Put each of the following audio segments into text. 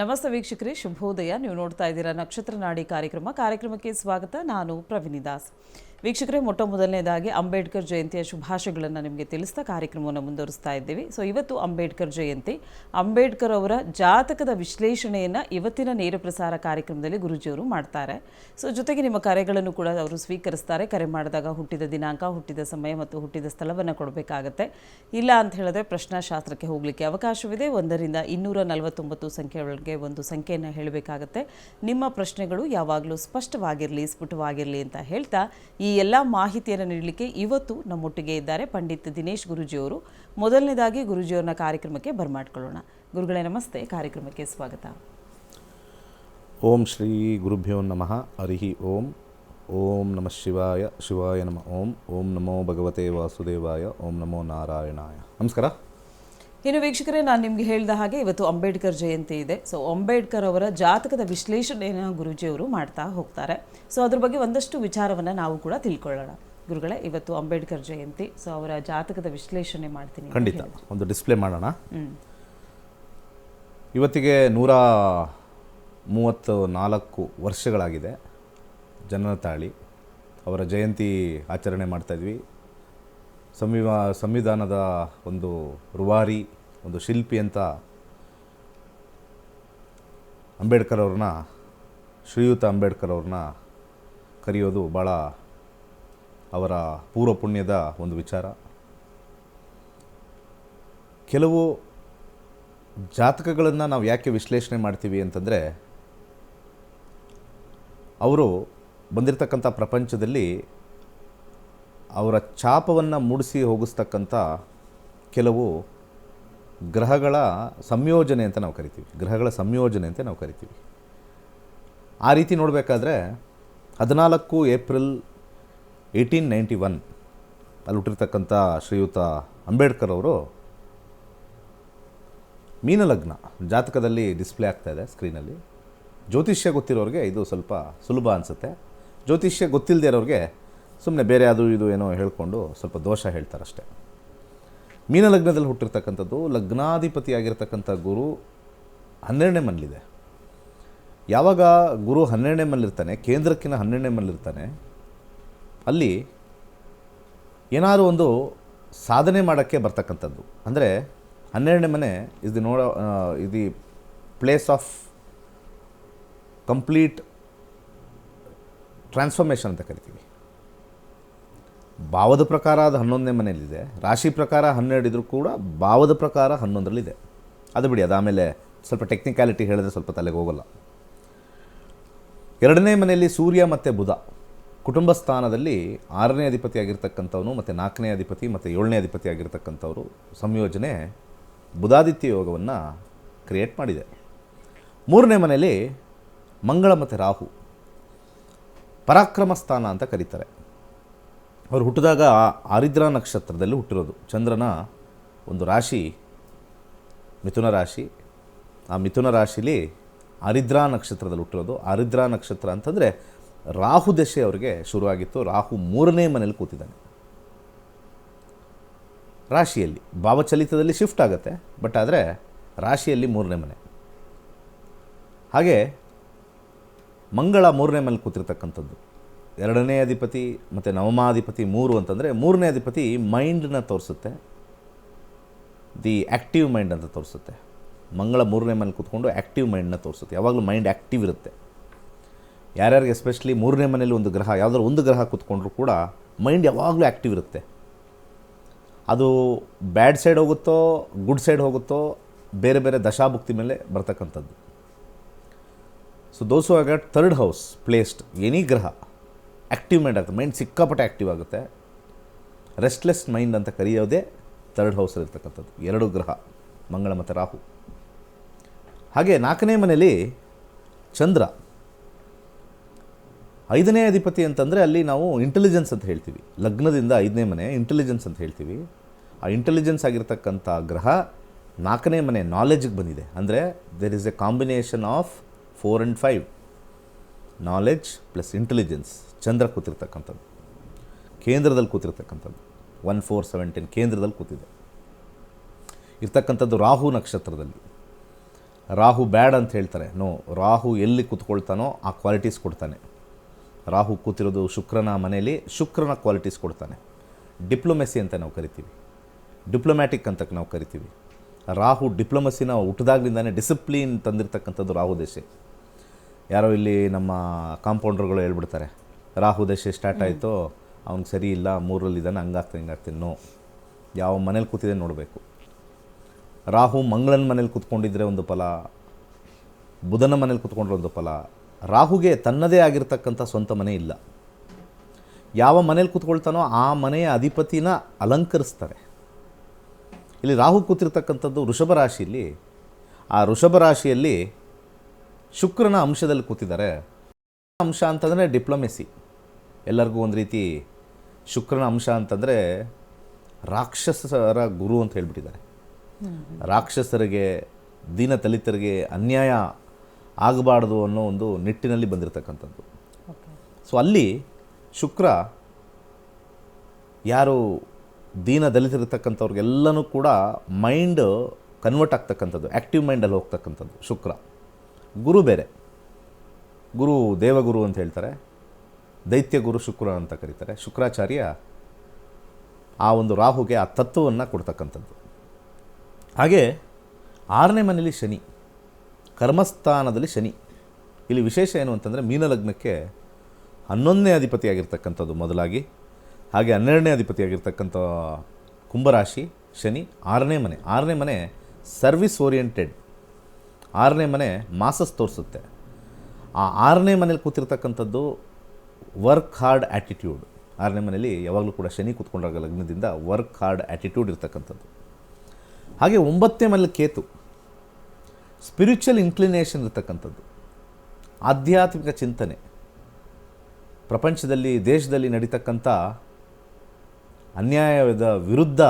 ನಮಸ್ತೆ ವೀಕ್ಷಕರೇ, ಶುಭೋದಯ. ನೀವು ನೋಡ್ತಾ ಇದ್ದೀರಾ ನಕ್ಷತ್ರ ನಾಡಿ ಕಾರ್ಯಕ್ರಮಕ್ಕೆ ಸ್ವಾಗತ. ನಾನು ಪ್ರವೀಣಿ ದಾಸ್. ವೀಕ್ಷಕರೇ, ಮೊದಲನೇದಾಗಿ ಅಂಬೇಡ್ಕರ್ ಜಯಂತಿಯ ಶುಭಾಶಯಗಳನ್ನು ನಿಮಗೆ ತಿಳಿಸ್ತಾ ಕಾರ್ಯಕ್ರಮವನ್ನು ಮುಂದುವರಿಸ್ತಾ ಇದ್ದೀವಿ. ಇವತ್ತು ಅಂಬೇಡ್ಕರ್ ಜಯಂತಿ. ಅಂಬೇಡ್ಕರ್ ಅವರ ಜಾತಕದ ವಿಶ್ಲೇಷಣೆಯನ್ನು ಇವತ್ತಿನ ನೇರ ಪ್ರಸಾರ ಕಾರ್ಯಕ್ರಮದಲ್ಲಿ ಗುರೂಜಿಯವರು ಮಾಡ್ತಾರೆ. ಜೊತೆಗೆ ನಿಮ್ಮ ಕರೆಗಳನ್ನು ಕೂಡ ಅವರು ಸ್ವೀಕರಿಸ್ತಾರೆ. ಕರೆ ಮಾಡಿದಾಗ ಹುಟ್ಟಿದ ದಿನಾಂಕ, ಹುಟ್ಟಿದ ಸಮಯ ಮತ್ತು ಹುಟ್ಟಿದ ಸ್ಥಳವನ್ನು ಕೊಡಬೇಕಾಗತ್ತೆ. ಇಲ್ಲ ಅಂತ ಹೇಳಿದ್ರೆ ಪ್ರಶ್ನಾಶಾಸ್ತ್ರಕ್ಕೆ ಹೋಗಲಿಕ್ಕೆ ಅವಕಾಶವಿದೆ. 1 ರಿಂದ 249 ಸಂಖ್ಯೆಗಳಿಗೆ ಒಂದು ಸಂಖ್ಯೆಯನ್ನು ಹೇಳಬೇಕಾಗತ್ತೆ. ನಿಮ್ಮ ಪ್ರಶ್ನೆಗಳು ಯಾವಾಗಲೂ ಸ್ಪಷ್ಟವಾಗಿರಲಿ, ಸ್ಫುಟವಾಗಿರಲಿ ಅಂತ ಹೇಳ್ತಾ ಈ ಎಲ್ಲ ಮಾಹಿತಿಯನ್ನು ನೀಡಲಿಕ್ಕೆ ಇವತ್ತು ನಮ್ಮೊಟ್ಟಿಗೆ ಇದ್ದಾರೆ ಪಂಡಿತ್ ದಿನೇಶ್ ಗುರೂಜಿಯವರು. ಮೊದಲನೇದಾಗಿ ಗುರೂಜಿಯವ್ರನ್ನ ಕಾರ್ಯಕ್ರಮಕ್ಕೆ ಬರಮಾಡ್ಕೊಳ್ಳೋಣ. ಗುರುಗಳೇ ನಮಸ್ತೆ, ಕಾರ್ಯಕ್ರಮಕ್ಕೆ ಸ್ವಾಗತ. ಓಂ ಶ್ರೀ ಗುರುಭ್ಯೋ ನಮಃ. ಹರಿ ಓಂ. ಓಂ ನಮಃ ಶಿವಾಯ. ಶಿವಾಯ ನಮಃ. ಓಂ. ಓಂ ನಮೋ ಭಗವತೆ ವಾಸುದೇವಾಯ. ಓಂ ನಮೋ ನಾರಾಯಣಾಯ. ನಮಸ್ಕಾರ. ಇನ್ನು ವೀಕ್ಷಕರೇ, ನಾನು ನಿಮಗೆ ಹೇಳಿದ ಹಾಗೆ ಇವತ್ತು ಅಂಬೇಡ್ಕರ್ ಜಯಂತಿ ಇದೆ. ಅಂಬೇಡ್ಕರ್ ಅವರ ಜಾತಕದ ವಿಶ್ಲೇಷಣೆಯನ್ನು ಗುರೂಜಿಯವರು ಮಾಡ್ತಾ ಹೋಗ್ತಾರೆ. ಅದ್ರ ಬಗ್ಗೆ ಒಂದಷ್ಟು ವಿಚಾರವನ್ನು ನಾವು ಕೂಡ ತಿಳ್ಕೊಳ್ಳೋಣ. ಗುರುಗಳೇ, ಇವತ್ತು ಅಂಬೇಡ್ಕರ್ ಜಯಂತಿ. ಅವರ ಜಾತಕದ ವಿಶ್ಲೇಷಣೆ ಮಾಡ್ತೀನಿ. ಖಂಡಿತ ಒಂದು ಡಿಸ್ಪ್ಲೇ ಮಾಡೋಣ. ಇವತ್ತಿಗೆ 134 ವರ್ಷಗಳಾಗಿದೆ ಜನನ ತಾಳಿ. ಅವರ ಜಯಂತಿ ಆಚರಣೆ ಮಾಡ್ತಾಯಿದ್ವಿ. ಸಂವಿಧಾನದ ಒಂದು ರೂವಾರಿ, ಒಂದು ಶಿಲ್ಪಿ ಅಂತ ಅಂಬೇಡ್ಕರ್ ಅವ್ರನ್ನ, ಶ್ರೀಯುತ ಅಂಬೇಡ್ಕರ್ ಅವ್ರನ್ನ ಕರೆಯೋದು ಭಾಳ ಅವರ ಪೂರ್ವ ಪುಣ್ಯದ ಒಂದು ವಿಚಾರ. ಕೆಲವು ಜಾತಕಗಳನ್ನು ನಾವು ಯಾಕೆ ವಿಶ್ಲೇಷಣೆ ಮಾಡ್ತೀವಿ ಅಂತಂದರೆ, ಅವರು ಬಂದಿರತಕ್ಕಂಥ ಪ್ರಪಂಚದಲ್ಲಿ ಅವರ ಛಾಪವನ್ನು ಮೂಡಿಸಿ ಹೋಗಿಸ್ತಕ್ಕಂಥ ಕೆಲವು ಗ್ರಹಗಳ ಸಂಯೋಜನೆ ಅಂತ ನಾವು ಕರಿತೀವಿ. ಆ ರೀತಿ ನೋಡಬೇಕಾದ್ರೆ 14 ಏಪ್ರಿಲ್ 1891 ಅಲ್ಲಿ ಹುಟ್ಟಿರ್ತಕ್ಕಂಥ ಶ್ರೀಯುತ ಅಂಬೇಡ್ಕರ್ ಅವರು ಮೀನಲಗ್ನ ಜಾತಕದಲ್ಲಿ ಡಿಸ್ಪ್ಲೇ ಆಗ್ತಾಯಿದೆ ಸ್ಕ್ರೀನಲ್ಲಿ. ಜ್ಯೋತಿಷ್ಯ ಗೊತ್ತಿರೋರಿಗೆ ಇದು ಸ್ವಲ್ಪ ಸುಲಭ ಅನಿಸುತ್ತೆ. ಜ್ಯೋತಿಷ್ಯ ಗೊತ್ತಿಲ್ಲದೆ ಇರೋರಿಗೆ ಸುಮ್ಮನೆ ಬೇರೆ ಅದು ಇದು ಏನೋ ಹೇಳ್ಕೊಂಡು ಸ್ವಲ್ಪ ದೋಷ ಹೇಳ್ತಾರಷ್ಟೆ. ಮೀನಲಗ್ನದಲ್ಲಿ ಹುಟ್ಟಿರ್ತಕ್ಕಂಥದ್ದು, ಲಗ್ನಾಧಿಪತಿಯಾಗಿರ್ತಕ್ಕಂಥ ಗುರು 12ನೇ ಮನೇಲಿದೆ. ಯಾವಾಗ ಗುರು 12ನೇ ಮನೇಲಿರ್ತಾನೆ, ಕೇಂದ್ರಕ್ಕಿಂತ 12ನೇ ಮನೇಲಿರ್ತಾನೆ, ಅಲ್ಲಿ ಏನಾದರೂ ಒಂದು ಸಾಧನೆ ಮಾಡೋಕ್ಕೆ ಬರ್ತಕ್ಕಂಥದ್ದು. ಅಂದರೆ 12ನೇ ಮನೆ is the place of complete transformation ಅಂತ ಕರಿತೀವಿ. ಭಾವದ ಪ್ರಕಾರ ಅದು 11ನೇ ಮನೆಯಲ್ಲಿದೆ. ರಾಶಿ ಪ್ರಕಾರ 12 ಇದ್ರೂ ಕೂಡ ಭಾವದ ಪ್ರಕಾರ 11ರಲ್ಲಿದೆ. ಅದು ಬಿಡಿ, ಅದಾದಮೇಲೆ ಸ್ವಲ್ಪ ಟೆಕ್ನಿಕ್ಯಾಲಿಟಿ ಹೇಳಿದ್ರೆ ಸ್ವಲ್ಪ ತಲೆಗೆ ಹೋಗೋಲ್ಲ. 2ನೇ ಮನೆಯಲ್ಲಿ ಸೂರ್ಯ ಮತ್ತು ಬುಧ, ಕುಟುಂಬ ಸ್ಥಾನದಲ್ಲಿ 6ನೇ ಅಧಿಪತಿ ಆಗಿರ್ತಕ್ಕಂಥವನು ಮತ್ತು 4ನೇ ಅಧಿಪತಿ ಮತ್ತು 7ನೇ ಅಧಿಪತಿ ಆಗಿರ್ತಕ್ಕಂಥವರು ಸಂಯೋಜನೆ ಬುಧಾದಿತ್ಯ ಯೋಗವನ್ನು ಕ್ರಿಯೇಟ್ ಮಾಡಿದೆ. 3ನೇ ಮನೆಯಲ್ಲಿ ಮಂಗಳ ಮತ್ತು ರಾಹು, ಪರಾಕ್ರಮ ಸ್ಥಾನ ಅಂತ ಕರೀತಾರೆ. ಅವರು ಹುಟ್ಟಿದಾಗ ಆರಿದ್ರಾ ನಕ್ಷತ್ರದಲ್ಲಿ ಹುಟ್ಟಿರೋದು. ಚಂದ್ರನ ಒಂದು ರಾಶಿ ಮಿಥುನ ರಾಶಿ. ಆ ಮಿಥುನ ರಾಶಿಲಿ ಆರಿದ್ರಾ ನಕ್ಷತ್ರದಲ್ಲಿ ಹುಟ್ಟಿರೋದು. ಆರಿದ್ರಾ ನಕ್ಷತ್ರ ಅಂತಂದರೆ ರಾಹು ದಶೆ ಅವರಿಗೆ ಶುರುವಾಗಿತ್ತು. ರಾಹು 3ನೇ ಮನೇಲಿ ಕೂತಿದ್ದಾನೆ ರಾಶಿಯಲ್ಲಿ. ಭಾವಚಲಿತದಲ್ಲಿ ಶಿಫ್ಟ್ ಆಗುತ್ತೆ, ಬಟ್ ಆದರೆ ರಾಶಿಯಲ್ಲಿ 3ನೇ ಮನೆ. ಹಾಗೆ ಮಂಗಳ 3ನೇ ಮನೇಲಿ ಕೂತಿರ್ತಕ್ಕಂಥದ್ದು. 2ನೇ ಅಧಿಪತಿ ಮತ್ತು ನವಮಾಧಿಪತಿ 3 ಅಂತಂದರೆ 3ನೇ ಅಧಿಪತಿ ಮೈಂಡನ್ನ ತೋರಿಸುತ್ತೆ, ದಿ ಆ್ಯಕ್ಟಿವ್ ಮೈಂಡ್ ಅಂತ ತೋರಿಸುತ್ತೆ. ಮಂಗಳ 3ನೇ ಮನೇಲಿ ಕೂತ್ಕೊಂಡು ಆ್ಯಕ್ಟಿವ್ ಮೈಂಡನ್ನ ತೋರಿಸುತ್ತೆ. ಯಾವಾಗಲೂ ಮೈಂಡ್ ಆ್ಯಕ್ಟಿವ್ ಇರುತ್ತೆ. ಯಾರ್ಯಾರಿಗೆ ಎಸ್ಪೆಷಲಿ 3ನೇ ಮನೇಲಿ ಒಂದು ಗ್ರಹ, ಯಾವುದಾದ್ರು ಒಂದು ಗ್ರಹ ಕೂತ್ಕೊಂಡ್ರೂ ಕೂಡ ಮೈಂಡ್ ಯಾವಾಗಲೂ ಆ್ಯಕ್ಟಿವ್ ಇರುತ್ತೆ. ಅದು ಬ್ಯಾಡ್ ಸೈಡ್ ಹೋಗುತ್ತೋ ಗುಡ್ ಸೈಡ್ ಹೋಗುತ್ತೋ ಬೇರೆ ಬೇರೆ ದಶಾಭುಕ್ತಿ ಮೇಲೆ ಬರ್ತಕ್ಕಂಥದ್ದು. ದೋಸು ಆಗ 3rd ಹೌಸ್ ಪ್ಲೇಸ್ಡ್ ಎನಿ ಗ್ರಹ ಆ್ಯಕ್ಟಿವ್ ಮೈಂಡ್ ಆಗುತ್ತೆ. ಮೈಂಡ್ ಸಿಕ್ಕಾಪಟ್ಟೆ ಆ್ಯಕ್ಟಿವ್ ಆಗುತ್ತೆ. ರೆಸ್ಟ್ಲೆಸ್ ಮೈಂಡ್ ಅಂತ ಕರೆಯೋದೇ 3rd ಹೌಸಲ್ಲಿರ್ತಕ್ಕಂಥದ್ದು. 2 ಗ್ರಹ, ಮಂಗಳ ಮತ್ತು ರಾಹು. ಹಾಗೆ 4ನೇ ಮನೆಯಲ್ಲಿ ಚಂದ್ರ, 5ನೇ ಅಧಿಪತಿ ಅಂತಂದರೆ ಅಲ್ಲಿ ನಾವು ಇಂಟೆಲಿಜೆನ್ಸ್ ಅಂತ ಹೇಳ್ತೀವಿ. ಲಗ್ನದಿಂದ 5ನೇ ಮನೆ ಇಂಟೆಲಿಜೆನ್ಸ್ ಅಂತ ಹೇಳ್ತೀವಿ. ಆ ಇಂಟೆಲಿಜೆನ್ಸ್ ಆಗಿರ್ತಕ್ಕಂಥ ಗ್ರಹ 4ನೇ ಮನೆ ನಾಲೆಡ್ಜಿಗೆ ಬಂದಿದೆ. ಅಂದರೆ there is a combination of 4 and 5, knowledge plus intelligence. Chandra ಕೂತಿರ್ತಕ್ಕಂಥದ್ದು, ಕೇಂದ್ರದಲ್ಲಿ ಕೂತಿರ್ತಕ್ಕಂಥದ್ದು. 1 4 17 ಕೇಂದ್ರದಲ್ಲಿ ಕೂತಿದೆ ಇರ್ತಕ್ಕಂಥದ್ದು ರಾಹು ನಕ್ಷತ್ರದಲ್ಲಿ. ರಾಹು ಬ್ಯಾಡ್ ಅಂತ ಹೇಳ್ತಾರೆ. ನೋ, ರಾಹು ಎಲ್ಲಿ ಕೂತ್ಕೊಳ್ತಾನೋ ಆ ಕ್ವಾಲಿಟೀಸ್ ಕೊಡ್ತಾನೆ. ರಾಹು ಕೂತಿರೋದು ಶುಕ್ರನ ಮನೆಯಲ್ಲಿ, ಶುಕ್ರನ ಕ್ವಾಲಿಟೀಸ್ ಕೊಡ್ತಾನೆ. ಡಿಪ್ಲೊಮೆಸಿ ಅಂತ ನಾವು ಕರಿತೀವಿ, ಡಿಪ್ಲೊಮ್ಯಾಟಿಕ್ ಅಂತ ನಾವು ಕರಿತೀವಿ. ರಾಹು ಡಿಪ್ಲೊಮಸಿನ ಹುಟ್ಟಿದಾಗ್ಲಿಂದಾನೇ ಡಿಸಿಪ್ಲಿನ್ ತಂದಿರತಕ್ಕಂಥದ್ದು ರಾಹು ದಶೆ. ಯಾರೋ ಇಲ್ಲಿ ನಮ್ಮ ಕಾಂಪೌಂಡರ್ಗಳು ಹೇಳ್ಬಿಡ್ತಾರೆ, ರಾಹು ದಶೆ ಸ್ಟಾರ್ಟ್ ಆಯಿತು, ಅವ್ನಿಗೆ ಸರಿ ಇಲ್ಲ, ಮೂರಲ್ಲಿದ್ದಾನೆ, ಹಂಗಾಗ್ತೀನಿ ಹಿಂಗಾಗ್ತೀನಿ. ನೋ, ಯಾವ ಮನೇಲಿ ಕೂತಿದೆ ನೋಡಬೇಕು. ರಾಹು ಮಂಗಳನ ಮನೇಲಿ ಕೂತ್ಕೊಂಡಿದ್ರೆ ಒಂದು ಫಲ, ಬುಧನ ಮನೇಲಿ ಕೂತ್ಕೊಂಡ್ರೆ ಒಂದು ಫಲ. ರಾಹುಗೆ ತನ್ನದೇ ಆಗಿರ್ತಕ್ಕಂಥ ಸ್ವಂತ ಮನೆ ಇಲ್ಲ. ಯಾವ ಮನೇಲಿ ಕೂತ್ಕೊಳ್ತಾನೋ ಆ ಮನೆಯ ಅಧಿಪತಿನ ಅಲಂಕರಿಸ್ತಾರೆ. ಇಲ್ಲಿ ರಾಹು ಕೂತಿರ್ತಕ್ಕಂಥದ್ದು ವೃಷಭ ರಾಶಿಯಲ್ಲಿ. ಆ ವೃಷಭ ರಾಶಿಯಲ್ಲಿ ಶುಕ್ರನ ಅಂಶದಲ್ಲಿ ಕೂತಿದ್ದಾರೆ. ಅಂಶ ಅಂತಂದರೆ ಡಿಪ್ಲೊಮೆಸಿ. ಎಲ್ಲರಿಗೂ ಒಂದು ರೀತಿ ಶುಕ್ರನ ಅಂಶ ಅಂತಂದರೆ ರಾಕ್ಷಸರ ಗುರು ಅಂತ ಹೇಳ್ಬಿಟ್ಟಿದ್ದಾರೆ. ರಾಕ್ಷಸರಿಗೆ, ದೀನದಲಿತರಿಗೆ ಅನ್ಯಾಯ ಆಗಬಾರ್ದು ಅನ್ನೋ ಒಂದು ನಿಟ್ಟಿನಲ್ಲಿ ಬಂದಿರತಕ್ಕಂಥದ್ದು. ಸೊ ಅಲ್ಲಿ ಶುಕ್ರ ಯಾರು ದೀನದಲಿತರಿರ್ತಕ್ಕಂಥವ್ರಿಗೆಲ್ಲನೂ ಕೂಡ ಮೈಂಡ್ ಕನ್ವರ್ಟ್ ಆಗ್ತಕ್ಕಂಥದ್ದು, ಆ್ಯಕ್ಟಿವ್ ಮೈಂಡಲ್ಲಿ ಹೋಗ್ತಕ್ಕಂಥದ್ದು ಶುಕ್ರ. ಗುರು ಬೇರೆ, ಗುರು ದೇವಗುರು ಅಂತ ಹೇಳ್ತಾರೆ, ದೈತ್ಯ ಗುರು ಶುಕ್ರ ಅಂತ ಕರೀತಾರೆ. ಶುಕ್ರಾಚಾರ್ಯ ಆ ಒಂದು ರಾಹುಗೆ ಆ ತತ್ವವನ್ನು ಕೊಡ್ತಕ್ಕಂಥದ್ದು. ಹಾಗೆ 6ನೇ ಮನೆಯಲ್ಲಿ ಶನಿ, ಕರ್ಮಸ್ಥಾನದಲ್ಲಿ ಶನಿ. ಇಲ್ಲಿ ವಿಶೇಷ ಏನು ಅಂತಂದರೆ ಮೀನಲಗ್ನಕ್ಕೆ 11ನೇ ಅಧಿಪತಿಯಾಗಿರ್ತಕ್ಕಂಥದ್ದು ಮೊದಲಾಗಿ, ಹಾಗೆ 12ನೇ ಅಧಿಪತಿಯಾಗಿರ್ತಕ್ಕಂಥ ಕುಂಭರಾಶಿ ಶನಿ. 6ನೇ ಮನೆ, 6ನೇ ಮನೆ ಸರ್ವಿಸ್ ಓರಿಯೆಂಟೆಡ್. 6ನೇ ಮನೆ ಮಾಸಸ್ ತೋರಿಸುತ್ತೆ. ಆ 6ನೇ ಮನೇಲಿ ಕೂತಿರ್ತಕ್ಕಂಥದ್ದು ವರ್ಕ್ ಹಾರ್ಡ್ ಆ್ಯಟಿಟ್ಯೂಡ್. 6ನೇ ಮನೇಲಿ ಯಾವಾಗಲೂ ಕೂಡ ಶನಿ ಕೂತ್ಕೊಂಡಾಗ ಲಗ್ನದಿಂದ ವರ್ಕ್ ಹಾರ್ಡ್ ಆ್ಯಟಿಟ್ಯೂಡ್ ಇರ್ತಕ್ಕಂಥದ್ದು. ಹಾಗೆ 9ನೇ ಮನೇಲಿ ಕೇತು, ಸ್ಪಿರಿಚುವಲ್ ಇನ್ಕ್ಲಿನೇಷನ್ ಇರ್ತಕ್ಕಂಥದ್ದು, ಆಧ್ಯಾತ್ಮಿಕ ಚಿಂತನೆ, ಪ್ರಪಂಚದಲ್ಲಿ ದೇಶದಲ್ಲಿ ನಡೀತಕ್ಕಂಥ ಅನ್ಯಾಯದ ವಿರುದ್ಧ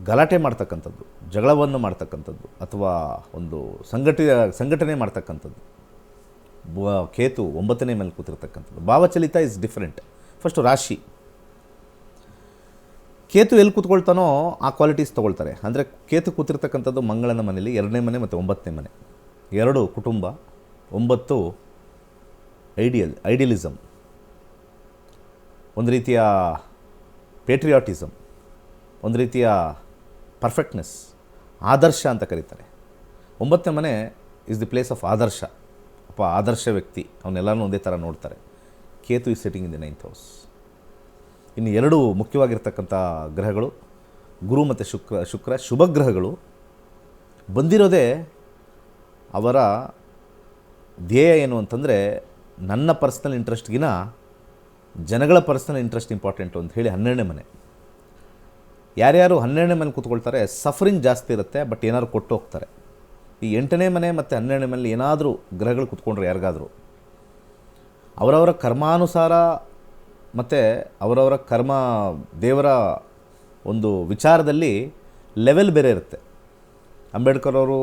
ಗಲಾಟೆ ಮಾಡ್ತಕ್ಕಂಥದ್ದು, ಜಗಳವನ್ನು ಮಾಡ್ತಕ್ಕಂಥದ್ದು, ಅಥವಾ ಒಂದು ಸಂಘಟನೆ ಮಾಡ್ತಕ್ಕಂಥದ್ದು. ಕೇತು 9ನೇ ಮೇಲೆ ಕೂತಿರ್ತಕ್ಕಂಥದ್ದು. ಭಾವಚಲಿತ ಇಸ್ ಡಿಫ್ರೆಂಟ್. ಫಸ್ಟು ರಾಶಿ, ಕೇತು ಎಲ್ಲಿ ಕೂತ್ಕೊಳ್ತಾನೋ ಆ ಕ್ವಾಲಿಟೀಸ್ ತೊಗೊಳ್ತಾರೆ. ಅಂದರೆ ಕೇತು ಕೂತಿರ್ತಕ್ಕಂಥದ್ದು ಮಂಗಳನ ಮನೆಯಲ್ಲಿ 2ನೇ ಮನೆ ಮತ್ತು 9ನೇ ಮನೆ. 2 ಕುಟುಂಬ, 9 ಐಡಿಯಲಿಸಮ್, ಒಂದು ರೀತಿಯ ಪೇಟ್ರಿಯಾಟಿಸಮ್, ಒಂದು ರೀತಿಯ ಪರ್ಫೆಕ್ಟ್ನೆಸ್, ಆದರ್ಶ ಅಂತ ಕರೀತಾರೆ. 9ನೇ ಮನೆ ಇಸ್ ದಿ ಪ್ಲೇಸ್ ಆಫ್ ಆದರ್ಶ. ಆದರ್ಶ ವ್ಯಕ್ತಿ, ಅವನ್ನೆಲ್ಲನೂ ಒಂದೇ ಥರ ನೋಡ್ತಾರೆ. Ketu is sitting in the 9th house. ಇನ್ನು 2 ಮುಖ್ಯವಾಗಿರ್ತಕ್ಕಂಥ ಗ್ರಹಗಳು ಗುರು ಮತ್ತು ಶುಕ್ರ ಶುಭ ಗ್ರಹಗಳು ಬಂದಿರೋದೇ ಅವರ ಧ್ಯೇಯ ಏನು ಅಂತಂದರೆ, ನನ್ನ ಪರ್ಸ್ನಲ್ ಇಂಟ್ರೆಸ್ಟ್ಗಿನ ಜನಗಳ ಪರ್ಸ್ನಲ್ ಇಂಟ್ರೆಸ್ಟ್ ಇಂಪಾರ್ಟೆಂಟು ಅಂತ ಹೇಳಿ 12ನೇ ಮನೆ. ಯಾರ್ಯಾರು 12ನೇ ಮನೆ ಕೂತ್ಕೊಳ್ತಾರೆ ಸಫರಿಂಗ್ ಜಾಸ್ತಿ ಇರುತ್ತೆ, ಬಟ್ ಏನಾದ್ರು ಕೊಟ್ಟು ಹೋಗ್ತಾರೆ. ಈ 8ನೇ ಮನೆ ಮತ್ತು 12ನೇ ಮನೇಲಿ ಏನಾದರೂ ಗ್ರಹಗಳು ಕೂತ್ಕೊಂಡ್ರೆ ಯಾರಿಗಾದರೂ ಅವರವರ ಕರ್ಮಾನುಸಾರ ಮತ್ತು ಅವರವರ ಕರ್ಮ ದೇವರ ಒಂದು ವಿಚಾರದಲ್ಲಿ ಲೆವೆಲ್ ಬೇರೆ ಇರುತ್ತೆ. ಅಂಬೇಡ್ಕರ್ ಅವರು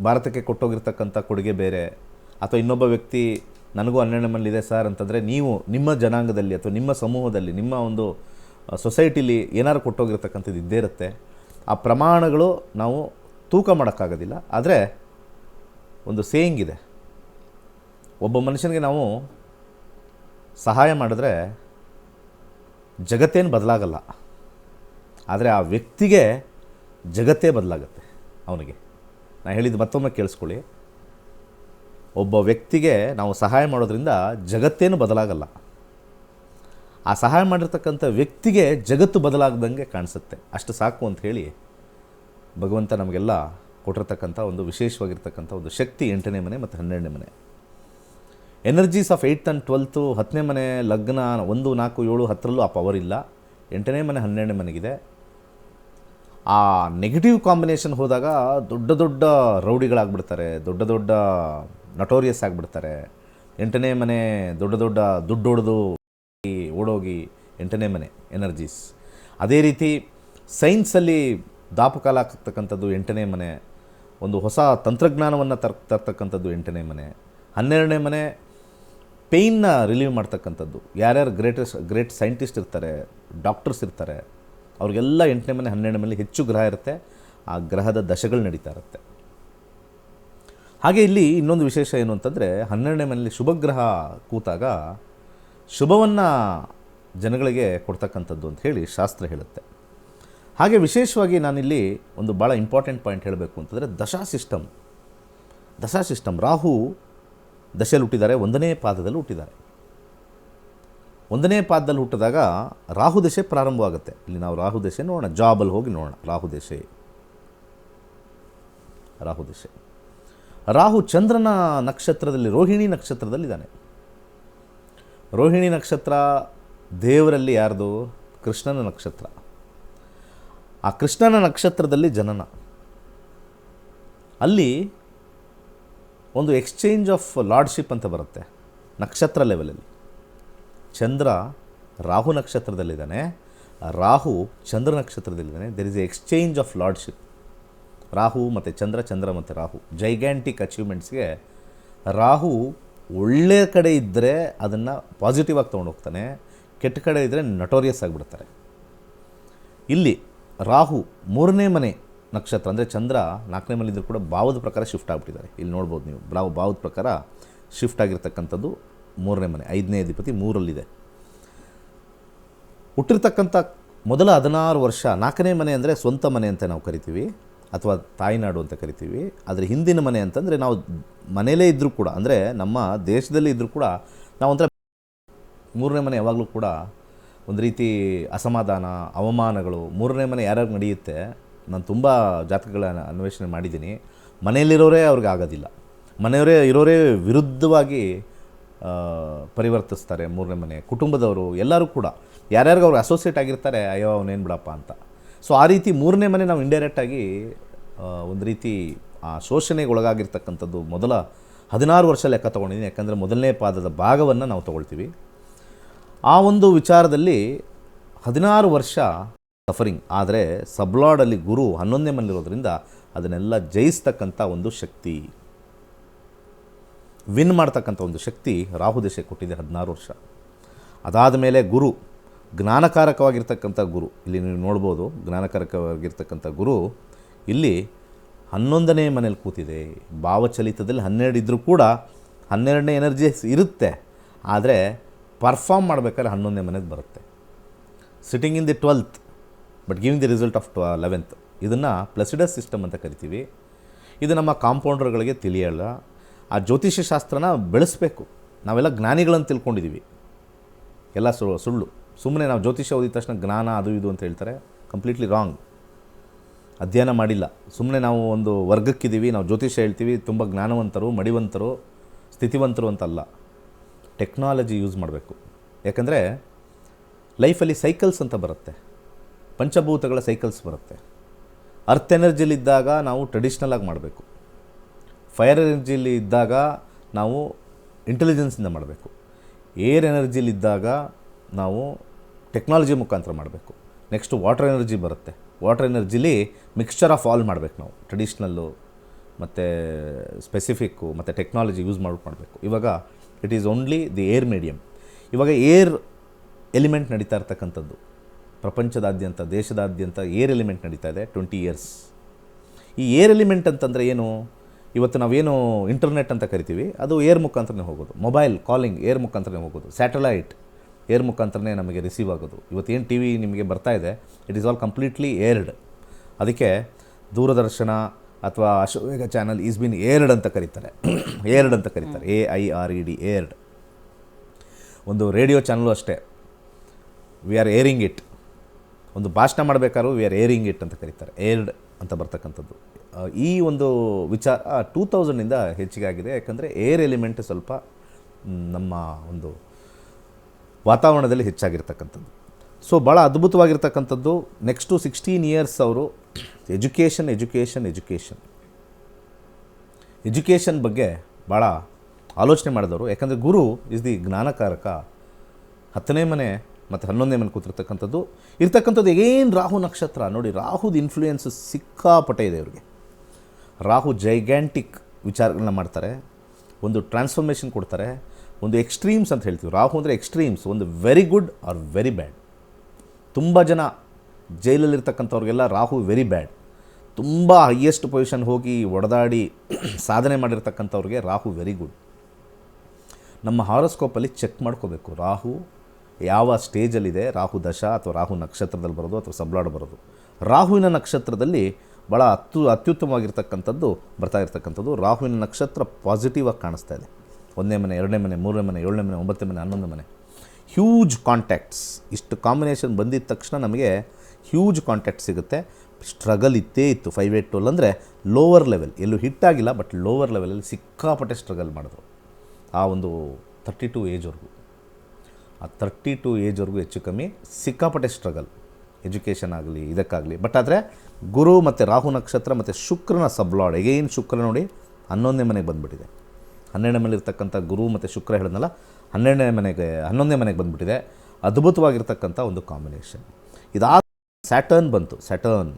ಭಾರತಕ್ಕೆ ಕೊಟ್ಟೋಗಿರ್ತಕ್ಕಂಥ ಕೊಡುಗೆ ಬೇರೆ, ಅಥವಾ ಇನ್ನೊಬ್ಬ ವ್ಯಕ್ತಿ ನನಗೂ 12ನೇ ಮನೇಲಿದೆ ಸರ್ ಅಂತಂದರೆ, ನೀವು ನಿಮ್ಮ ಜನಾಂಗದಲ್ಲಿ ಅಥವಾ ನಿಮ್ಮ ಸಮೂಹದಲ್ಲಿ ನಿಮ್ಮ ಒಂದು ಸೊಸೈಟಿಲಿ ಏನಾದ್ರು ಕೊಟ್ಟೋಗಿರ್ತಕ್ಕಂಥದ್ದು ಇದ್ದೇ ಇರುತ್ತೆ. ಆ ಪ್ರಮಾಣಗಳು ನಾವು ತೂಕ ಮಾಡೋಕ್ಕಾಗೋದಿಲ್ಲ. ಆದರೆ ಒಂದು ಸೇಯಿಂಗ್ ಇದೆ, ಒಬ್ಬ ಮನುಷ್ಯನಿಗೆ ನಾವು ಸಹಾಯ ಮಾಡಿದ್ರೆ ಜಗತ್ತೇನು ಬದಲಾಗಲ್ಲ, ಆದರೆ ಆ ವ್ಯಕ್ತಿಗೆ ಜಗತ್ತೇ ಬದಲಾಗುತ್ತೆ ಅವನಿಗೆ. ನಾನು ಹೇಳಿದ್ದು ಮತ್ತೊಮ್ಮೆ ಕೇಳಿಸ್ಕೊಳ್ಳಿ, ಒಬ್ಬ ವ್ಯಕ್ತಿಗೆ ನಾವು ಸಹಾಯ ಮಾಡೋದ್ರಿಂದ ಜಗತ್ತೇನು ಬದಲಾಗಲ್ಲ, ಆ ಸಹಾಯ ಮಾಡಿರ್ತಕ್ಕಂಥ ವ್ಯಕ್ತಿಗೆ ಜಗತ್ತು ಬದಲಾಗದಂಗೆ ಕಾಣಿಸುತ್ತೆ. ಅಷ್ಟು ಸಾಕು ಅಂತ ಹೇಳಿ ಭಗವಂತ ನಮಗೆಲ್ಲ ಕೊಟ್ಟಿರ್ತಕ್ಕಂಥ ಒಂದು ವಿಶೇಷವಾಗಿರ್ತಕ್ಕಂಥ ಒಂದು ಶಕ್ತಿ 8ನೇ ಮನೆ ಮತ್ತು 12ನೇ ಮನೆ. Energies of 8th and 12th, 10ನೇ ಮನೆ ಲಗ್ನ 1, 4, 7, 10ರಲ್ಲೂ ಆ ಪವರ್ ಇಲ್ಲ. 8ನೇ ಮನೆ 12ನೇ ಮನೆಗಿದೆ. ಆ ನೆಗೆಟಿವ್ ಕಾಂಬಿನೇಷನ್ ಹೋದಾಗ ದೊಡ್ಡ ದೊಡ್ಡ ರೌಡಿಗಳಾಗ್ಬಿಡ್ತಾರೆ, ದೊಡ್ಡ ದೊಡ್ಡ ನಟೋರಿಯಸ್ ಆಗಿಬಿಡ್ತಾರೆ. 8ನೇ ಮನೆ ದೊಡ್ಡ ದೊಡ್ಡ ದುಡ್ಡು ಹೊಡೆದು ಓಡೋಗಿ 8ನೇ ಮನೆ ಎನರ್ಜೀಸ್. ಅದೇ ರೀತಿ ಸೈನ್ಸಲ್ಲಿ ದಾಪುಕಾಲ ಆಗ್ತಕ್ಕಂಥದ್ದು 8ನೇ ಮನೆ. ಒಂದು ಹೊಸ ತಂತ್ರಜ್ಞಾನವನ್ನು ತರ್ತಕ್ಕಂಥದ್ದು 8ನೇ ಮನೆ. 12ನೇ ಮನೆ ಪೇಯ್ನ ರಿಲೀವ್ ಮಾಡ್ತಕ್ಕಂಥದ್ದು. ಯಾರ್ಯಾರು ಗ್ರೇಟ್ ಸೈಂಟಿಸ್ಟ್ ಇರ್ತಾರೆ, ಡಾಕ್ಟರ್ಸ್ ಇರ್ತಾರೆ, ಅವ್ರಿಗೆಲ್ಲ 8ನೇ ಮನೆ 12ನೇ ಮನೆ ಹೆಚ್ಚು ಗ್ರಹ ಇರುತ್ತೆ, ಆ ಗ್ರಹದ ದಶೆಗಳು ನಡೀತಾ ಇರುತ್ತೆ. ಹಾಗೆ ಇಲ್ಲಿ ಇನ್ನೊಂದು ವಿಶೇಷ ಏನು ಅಂತಂದರೆ 12ನೇ ಮನೆಯಲ್ಲಿ ಶುಭಗ್ರಹ ಕೂತಾಗ ಶುಭವನ್ನು ಜನಗಳಿಗೆ ಕೊಡ್ತಕ್ಕಂಥದ್ದು ಅಂತ ಹೇಳಿ ಶಾಸ್ತ್ರ ಹೇಳುತ್ತೆ. ಹಾಗೆ ವಿಶೇಷವಾಗಿ ನಾನಿಲ್ಲಿ ಒಂದು ಭಾಳ ಇಂಪಾರ್ಟೆಂಟ್ ಪಾಯಿಂಟ್ ಹೇಳಬೇಕು ಅಂತಂದರೆ ದಶಾ ಸಿಸ್ಟಮ್ ರಾಹು ದಶೆಯಲ್ಲಿ ಹುಟ್ಟಿದ್ದಾರೆ, 1ನೇ ಪಾದದಲ್ಲಿ ಹುಟ್ಟಿದ್ದಾರೆ. 1ನೇ ಪಾದದಲ್ಲಿ ಹುಟ್ಟಿದಾಗ ರಾಹು ದಶೆ ಪ್ರಾರಂಭವಾಗುತ್ತೆ. ಇಲ್ಲಿ ನಾವು ರಾಹು ದಶೆ ನೋಡೋಣ, ಜಾಬಲ್ಲಿ ಹೋಗಿ ನೋಡೋಣ. ರಾಹು ದಶೆ ರಾಹು ಚಂದ್ರನ ನಕ್ಷತ್ರದಲ್ಲಿ ರೋಹಿಣಿ ನಕ್ಷತ್ರದಲ್ಲಿದ್ದಾನೆ. ರೋಹಿಣಿ ನಕ್ಷತ್ರ ದೇವರಲ್ಲಿ ಯಾರ್ದು? ಕೃಷ್ಣನ ನಕ್ಷತ್ರ. ಆ ಕೃಷ್ಣನ ನಕ್ಷತ್ರದಲ್ಲಿ ಜನನ. ಅಲ್ಲಿ ಒಂದು ಎಕ್ಸ್ಚೇಂಜ್ ಆಫ್ ಲಾರ್ಡ್ಶಿಪ್ ಅಂತ ಬರುತ್ತೆ ನಕ್ಷತ್ರ ಲೆವೆಲಲ್ಲಿ. ಚಂದ್ರ ರಾಹು ನಕ್ಷತ್ರದಲ್ಲಿದ್ದಾನೆ, ರಾಹು ಚಂದ್ರ ನಕ್ಷತ್ರದಲ್ಲಿದ್ದಾನೆ. There is a exchange of lordship. Rahu ಮತ್ತು ಚಂದ್ರ ಮತ್ತು ರಾಹು ಜೈಗ್ಯಾಂಟಿಕ್ ಅಚೀವ್ಮೆಂಟ್ಸ್ಗೆ ರಾಹು ಒಳ್ಳೆಯ ಕಡೆ ಇದ್ದರೆ ಅದನ್ನು ಪಾಸಿಟಿವ್ ಆಗಿ ತೊಗೊಂಡು ಹೋಗ್ತಾನೆ, ಕೆಟ್ಟ ಕಡೆ ಇದ್ದರೆ ನಟೋರಿಯಸ್ ಆಗಿಬಿಡ್ತಾರೆ. ಇಲ್ಲಿ ರಾಹು 3ನೇ ಮನೆ ನಕ್ಷತ್ರ ಅಂದರೆ ಚಂದ್ರ 4ನೇ ಮನೆ ಇದ್ದರೂ ಕೂಡ ಭಾವದ ಪ್ರಕಾರ ಶಿಫ್ಟ್ ಆಗಿಬಿಟ್ಟಿದ್ದಾರೆ. ಇಲ್ಲಿ ನೋಡ್ಬೋದು ನೀವು, ಭಾವದ ಪ್ರಕಾರ ಶಿಫ್ಟ್ ಆಗಿರ್ತಕ್ಕಂಥದ್ದು 3ನೇ ಮನೆ. 5ನೇ ಅಧಿಪತಿ 3ರಲ್ಲಿದೆ. ಹುಟ್ಟಿರ್ತಕ್ಕಂಥ ಮೊದಲ 16 ವರ್ಷ 4ನೇ ಮನೆ ಅಂದರೆ ಸ್ವಂತ ಮನೆ ಅಂತ ನಾವು ಕರಿತೀವಿ, ಅಥವಾ ತಾಯ್ನಾಡು ಅಂತ ಕರಿತೀವಿ. ಆದರೆ ಹಿಂದಿನ ಮನೆ ಅಂತಂದರೆ ನಾವು ಮನೆಯಲ್ಲೇ ಇದ್ದರೂ ಕೂಡ, ಅಂದರೆ ನಮ್ಮ ದೇಶದಲ್ಲಿ ಇದ್ದರೂ ಕೂಡ ನಾವು ಒಂಥರ 3ನೇ ಮನೆ ಯಾವಾಗಲೂ ಕೂಡ ಒಂದು ರೀತಿ ಅಸಮಾಧಾನ, ಅವಮಾನಗಳು. 3ನೇ ಮನೆ ಯಾರ್ಯಾರು ನಡೆಯುತ್ತೆ, ನಾನು ತುಂಬ ಜಾತಕಗಳ ಅನ್ವೇಷಣೆ ಮಾಡಿದ್ದೀನಿ. ಮನೆಯಲ್ಲಿರೋರೇ ಅವ್ರಿಗೆ ಆಗೋದಿಲ್ಲ, ಮನೆಯವರೇ ಇರೋರೇ ವಿರುದ್ಧವಾಗಿ ಪರಿವರ್ತಿಸ್ತಾರೆ 3ನೇ ಮನೆ. ಕುಟುಂಬದವರು ಎಲ್ಲರೂ ಕೂಡ ಯಾರ್ಯಾರಿಗೆ ಅವ್ರಿಗೆ ಅಸೋಸಿಯೇಟ್ ಆಗಿರ್ತಾರೆ, ಅಯ್ಯೋ ಅವನೇನು ಬಿಡಪ್ಪ ಅಂತ. ಸೊ ಆ ರೀತಿ 3ನೇ ಮನೆ ನಾವು ಇಂಡೈರೆಕ್ಟಾಗಿ ಒಂದು ರೀತಿ ಆ ಶೋಷಣೆಗೆ ಒಳಗಾಗಿರ್ತಕ್ಕಂಥದ್ದು ಮೊದಲ 16 ವರ್ಷ ಲೆಕ್ಕ ತೊಗೊಂಡಿದ್ದೀನಿ. ಯಾಕಂದರೆ 1ನೇ ಪಾದದ ಭಾಗವನ್ನು ನಾವು ತೊಗೊಳ್ತೀವಿ. ಆ ಒಂದು ವಿಚಾರದಲ್ಲಿ 16 ವರ್ಷ ಸಫರಿಂಗ್. ಆದರೆ ಸಬ್ಲಾಡಲ್ಲಿ ಗುರು 11ನೇ ಮನೆಯಲ್ಲಿರೋದ್ರಿಂದ ಅದನ್ನೆಲ್ಲ ಜಯಿಸ್ತಕ್ಕಂಥ ಒಂದು ಶಕ್ತಿ, ವಿನ್ ಮಾಡ್ತಕ್ಕಂಥ ಒಂದು ಶಕ್ತಿ ರಾಹು ದಶೆ ಕೊಟ್ಟಿದೆ 16 ವರ್ಷ. ಅದಾದ ಮೇಲೆ ಗುರು ಜ್ಞಾನಕಾರಕವಾಗಿರ್ತಕ್ಕಂಥ ಗುರು, ಇಲ್ಲಿ ನೀವು ನೋಡ್ಬೋದು ಜ್ಞಾನಕಾರಕವಾಗಿರ್ತಕ್ಕಂಥ ಗುರು ಇಲ್ಲಿ 11ನೇ ಮನೇಲಿ ಕೂತಿದೆ. ಭಾವಚಲಿತದಲ್ಲಿ 12 ಇದ್ದರೂ ಕೂಡ 12ನೇ ಎನರ್ಜಿ ಇರುತ್ತೆ, ಆದರೆ ಪರ್ಫಾರ್ಮ್ ಮಾಡಬೇಕಾದ್ರೆ 11ನೇ ಮನೆಗೆ ಬರುತ್ತೆ. Sitting in the 12th but giving the result of 11th. ಇದನ್ನು ಪ್ಲಸಿಡಸ್ ಸಿಸ್ಟಮ್ ಅಂತ ಕರಿತೀವಿ. ಇದು ನಮ್ಮ ಕಾಂಪೌಂಡರ್ಗಳಿಗೆ ತಿಳಿಯಲ್ಲ. ಆ ಜ್ಯೋತಿಷ್ಯ ಶಾಸ್ತ್ರನ ಬೆಳೆಸಬೇಕು. ನಾವೆಲ್ಲ ಜ್ಞಾನಿಗಳನ್ನು ತಿಳ್ಕೊಂಡಿದ್ದೀವಿ, ಎಲ್ಲ ಸುಳ್ಳು. ಸುಮ್ಮನೆ ನಾವು ಜ್ಯೋತಿಷ್ಯ ಓದಿದ ತಕ್ಷಣ ಜ್ಞಾನ ಅದು ಇದು ಅಂತ ಹೇಳ್ತಾರೆ, ಕಂಪ್ಲೀಟ್ಲಿ ರಾಂಗ್. ಅಧ್ಯಯನ ಮಾಡಿಲ್ಲ, ಸುಮ್ಮನೆ ನಾವು ಒಂದು ವರ್ಗಕ್ಕಿದ್ದೀವಿ, ನಾವು ಜ್ಯೋತಿಷ್ಯ ಹೇಳ್ತೀವಿ, ತುಂಬ ಜ್ಞಾನವಂತರು, ಮಡಿವಂತರು, ಸ್ಥಿತಿವಂತರು ಅಂತಲ್ಲ. ಟೆಕ್ನಾಲಜಿ ಯೂಸ್ ಮಾಡಬೇಕು. ಯಾಕಂದರೆ ಲೈಫಲ್ಲಿ ಸೈಕಲ್ಸ್ ಅಂತ ಬರುತ್ತೆ, ಪಂಚಭೂತಗಳ ಸೈಕಲ್ಸ್ ಬರುತ್ತೆ. ಅರ್ತ್ ಎನರ್ಜಿಲಿದ್ದಾಗ ನಾವು ಟ್ರೆಡಿಷ್ನಲ್ ಆಗಿ ಮಾಡಬೇಕು, ಫೈರ್ ಎನರ್ಜಿಲಿ ಇದ್ದಾಗ ನಾವು ಇಂಟೆಲಿಜೆನ್ಸಿಂದ ಮಾಡಬೇಕು, ಏರ್ ಎನರ್ಜಿಲಿದ್ದಾಗ ನಾವು ಟೆಕ್ನಾಲಜಿ ಮುಖಾಂತರ ಮಾಡಬೇಕು. ನೆಕ್ಸ್ಟು ವಾಟರ್ ಎನರ್ಜಿ ಬರುತ್ತೆ. ವಾಟರ್ ಎನರ್ಜಿಲಿ ಮಿಕ್ಸ್ಚರ್ ಆಫ್ ಆಲ್ ಮಾಡಬೇಕು ನಾವು, ಟ್ರೆಡಿಷ್ನಲ್ಲು ಮತ್ತು ಸ್ಪೆಸಿಫಿಕ್ಕು ಮತ್ತು ಟೆಕ್ನಾಲಜಿ ಯೂಸ್ ಮಾಡಬೇಕು. ಇವಾಗ it is only the air medium. ಇವಾಗ ಏರ್ ಎಲಿಮೆಂಟ್ ನಡೀತಾ ಇರ್ತಕ್ಕಂಥದ್ದು ಪ್ರಪಂಚದಾದ್ಯಂತ, ದೇಶದಾದ್ಯಂತ ಏರ್ ಎಲಿಮೆಂಟ್ ನಡೀತಾ ಇದೆ 20 ಇಯರ್ಸ್. ಈ ಏರ್ ಎಲಿಮೆಂಟ್ ಅಂತಂದರೆ ಏನು? ಇವತ್ತು ನಾವೇನು ಇಂಟರ್ನೆಟ್ ಅಂತ ಕರಿತೀವಿ, ಅದು ಏರ್ ಮುಖಾಂತರನೇ ಹೋಗೋದು. ಮೊಬೈಲ್ ಕಾಲಿಂಗ್ ಏರ್ ಮುಖಾಂತರನೇ ಹೋಗೋದು. ಸ್ಯಾಟಲೈಟ್ ಏರ್ ಮುಖಾಂತರನೇ ನಮಗೆ ರಿಸೀವ್ ಆಗೋದು. ಇವತ್ತೇನು ಟಿ ವಿ ನಿಮಗೆ ಬರ್ತಾ ಇದೆ, ಇಟ್ ಈಸ್ ಆಲ್ ಕಂಪ್ಲೀಟ್ಲಿ ಏರ್ಡ್. ಅದಕ್ಕೆ ದೂರದರ್ಶನ ಅಥವಾ ಅಶ್ವವೇಗ ಚಾನಲ್ ಈಸ್ ಬಿನ್ ಏರ್ಡ್ ಅಂತ ಕರೀತಾರೆ. ಏರ್ಡ್ ಅಂತ ಕರೀತಾರೆ, AIRED, ಏರ್ಡ್. ಒಂದು ರೇಡಿಯೋ ಚಾನಲು ಅಷ್ಟೇ, ವಿ ಆರ್ ಏರಿಂಗ್ ಇಟ್. ಒಂದು ಭಾಷಣ ಮಾಡಬೇಕಾದ್ರೂ ವಿ ಆರ್ ಏರಿಂಗ್ ಇಟ್ ಅಂತ ಕರೀತಾರೆ, ಏರ್ಡ್ ಅಂತ ಬರ್ತಕ್ಕಂಥದ್ದು. ಈ ಒಂದು ವಿಚಾರ 2000ಇಂದ ಹೆಚ್ಚಿಗೆ ಆಗಿದೆ. ಯಾಕಂದರೆ ಏರ್ ಎಲಿಮೆಂಟ್ ಸ್ವಲ್ಪ ನಮ್ಮ ಒಂದು ವಾತಾವರಣದಲ್ಲಿ ಹೆಚ್ಚಾಗಿರ್ತಕ್ಕಂಥದ್ದು. ಸೊ ಭಾಳ ಅದ್ಭುತವಾಗಿರ್ತಕ್ಕಂಥದ್ದು. ನೆಕ್ಸ್ಟು 16 ಇಯರ್ಸ್ ಅವರು ಎಜುಕೇಷನ್ ಬಗ್ಗೆ ಭಾಳ ಆಲೋಚನೆ ಮಾಡಿದವರು. ಯಾಕಂದರೆ ಗುರು ಇಸ್ ದಿ ಜ್ಞಾನಕಾರಕ. 10ನೇ ಮನೆ ಮತ್ತು 11ನೇ ಮನೆ ಕೂತಿರ್ತಕ್ಕಂಥದ್ದು ಏನು ರಾಹು ನಕ್ಷತ್ರ ನೋಡಿ. ರಾಹುದ ಇನ್ಫ್ಲೂಯೆನ್ಸ್ ಸಿಕ್ಕಾಪಟ್ಟೆ ಇದೆ ಇವರಿಗೆ. ರಾಹು ಜೈಗ್ಯಾಂಟಿಕ್ ವಿಚಾರಗಳನ್ನ ಮಾಡ್ತಾರೆ, ಒಂದು ಟ್ರಾನ್ಸ್ಫಾರ್ಮೇಷನ್ ಕೊಡ್ತಾರೆ, ಒಂದು ಎಕ್ಸ್ಟ್ರೀಮ್ಸ್ ಅಂತ ಹೇಳ್ತೀವಿ. ರಾಹು ಅಂದರೆ ಎಕ್ಸ್ಟ್ರೀಮ್ಸ್, ಒಂದು very good are very bad. ತುಂಬ ಜನ ಜೈಲಲ್ಲಿರ್ತಕ್ಕಂಥವ್ರಿಗೆಲ್ಲ ರಾಹು ವೆರಿ ಬ್ಯಾಡ್. ತುಂಬ ಹೈಯೆಸ್ಟ್ ಪೊಸಿಷನ್ ಹೋಗಿ ಒಡೆದಾಡಿ ಸಾಧನೆ ಮಾಡಿರ್ತಕ್ಕಂಥವ್ರಿಗೆ ರಾಹು ವೆರಿ ಗುಡ್. ನಮ್ಮ ಹಾರೋಸ್ಕೋಪಲ್ಲಿ ಚೆಕ್ ಮಾಡ್ಕೋಬೇಕು ರಾಹು ಯಾವ ಸ್ಟೇಜಲ್ಲಿದೆ, ರಾಹು ದಶಾ ಅಥವಾ ರಾಹು ನಕ್ಷತ್ರದಲ್ಲಿ ಬರೋದು ಅಥವಾ ಸಬ್ಲಾಡ್ ಬರೋದು. ರಾಹುವಿನ ನಕ್ಷತ್ರದಲ್ಲಿ ಭಾಳ ಅತ್ಯುತ್ತಮವಾಗಿರ್ತಕ್ಕಂಥದ್ದು ಬರ್ತಾ ಇರ್ತಕ್ಕಂಥದ್ದು. ರಾಹುವಿನ ನಕ್ಷತ್ರ ಪಾಸಿಟಿವ್ ಆಗಿ ಕಾಣಿಸ್ತಾ ಇದೆ. 1ನೇ ಮನೆ, 2ನೇ ಮನೆ, 3ನೇ ಮನೆ, 7ನೇ ಮನೆ, 9ನೇ ಮನೆ, 11ನೇ ಮನೆ, ಹ್ಯೂಜ್ ಕಾಂಟ್ಯಾಕ್ಟ್ಸ್. ಇಷ್ಟು ಕಾಂಬಿನೇಷನ್ ಬಂದಿದ್ದ ತಕ್ಷಣ ನಮಗೆ ಹ್ಯೂಜ್ ಕಾಂಟ್ಯಾಕ್ಟ್ ಸಿಗುತ್ತೆ. ಸ್ಟ್ರಗಲ್ ಇತ್ತೇ ಇತ್ತು 5-8-12 ಅಂದರೆ ಲೋವರ್ ಲೆವೆಲ್, ಎಲ್ಲೂ ಹಿಟ್ಟಾಗಿಲ್ಲ, ಬಟ್ ಲೋವರ್ ಲೆವೆಲಲ್ಲಿ ಸಿಕ್ಕಾಪಟ್ಟೆ ಸ್ಟ್ರಗಲ್ ಮಾಡಿದ್ರು ಆ ಒಂದು 32 ಏಜ್ವರೆಗೂ. ಆ 32 ಏಜ್ವರೆಗೂ ಹೆಚ್ಚು ಕಮ್ಮಿ ಸಿಕ್ಕಾಪಟ್ಟೆ ಸ್ಟ್ರಗಲ್, ಎಜುಕೇಷನ್ ಆಗಲಿ ಇದಕ್ಕಾಗಲಿ. ಬಟ್ ಆದರೆ ಗುರು ಮತ್ತು ರಾಹು ನಕ್ಷತ್ರ ಮತ್ತು ಶುಕ್ರನ ಸಬ್ಲಾಡ್, ಎಗೈನ್ ಶುಕ್ರ ನೋಡಿ 11ನೇ ಮನೆಗೆ ಬಂದುಬಿಟ್ಟಿದೆ. 12ನೇ ಮನೆಯಲ್ಲಿರ್ತಕ್ಕಂಥ ಗುರು ಮತ್ತು ಶುಕ್ರ ಹೇಳಿದ್ನಲ್ಲ, 11ನೇ ಮನೆಗೆ ಬಂದುಬಿಟ್ಟಿದೆ. ಅದ್ಭುತವಾಗಿರ್ತಕ್ಕಂಥ ಒಂದು ಕಾಂಬಿನೇಷನ್. ಇದಾದ ಸ್ಯಾಟರ್ನ್ ಬಂತು. ಸ್ಯಾಟರ್ನ್